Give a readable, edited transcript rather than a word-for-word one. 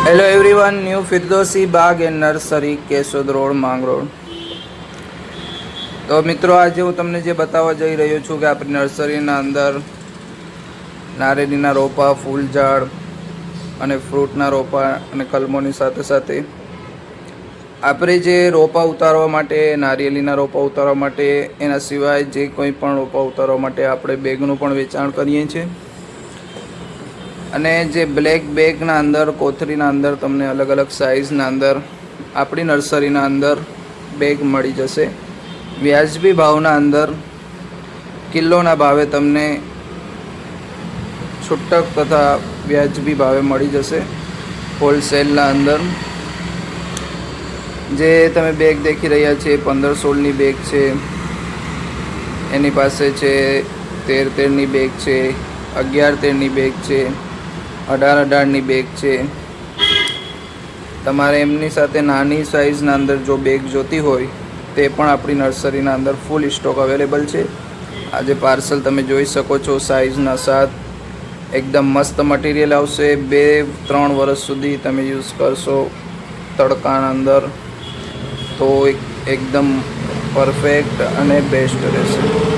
Hello everyone, new Firdosi Bagh and nursery, Keshod road, Mangrol. તો મિત્રો, આજે હું તમને જે બતાવવા જઈ રહ્યો છું કે આપણી નર્સરીના અંદર નારેળીના રોપા, ફૂલ ઝાડ અને ફ્રૂટના રોપા અને કલમોની સાથે સાથે આપણે જે રોપા ઉતારવા માટે, નારિયેળીના રોપા ઉતારવા માટે, એના સિવાય જે કોઈ પણ રોપા ઉતારવા માટે આપણે બેગનું પણ વેચાણ કરીએ છીએ। અને જે બ્લેક બેગના અંદર, કોથળીના અંદર તમને અલગ અલગ સાઇઝના અંદર આપણી નર્સરીના અંદર બેગ મળી જશે। વ્યાજબી ભાવના અંદર કિલોના ભાવે તમને છૂટક તથા વ્યાજબી ભાવે મળી જશે। હોલસેલના અંદર જે તમે બેગ દેખી રહ્યા છે 15-16ની બેગ છે, એની પાસે છે 13-13ની બેગ છે, 11-13ની બેગ છે, 18-18ની બેગ છે। તમારે એમની સાથે નાની સાઇઝના અંદર જો બેગ જોતી હોય તે પણ આપણી નર્સરીના અંદર ફૂલ સ્ટોક અવેલેબલ છે। આજે પાર્સલ તમે જોઈ શકો છો, સાઇઝના સાથ એકદમ મસ્ત મટીરિયલ આવશે। 2-3 વર્ષ સુધી તમે યુઝ કરશો તડકાના અંદર તો એકદમ પરફેક્ટ અને બેસ્ટ રહેશે।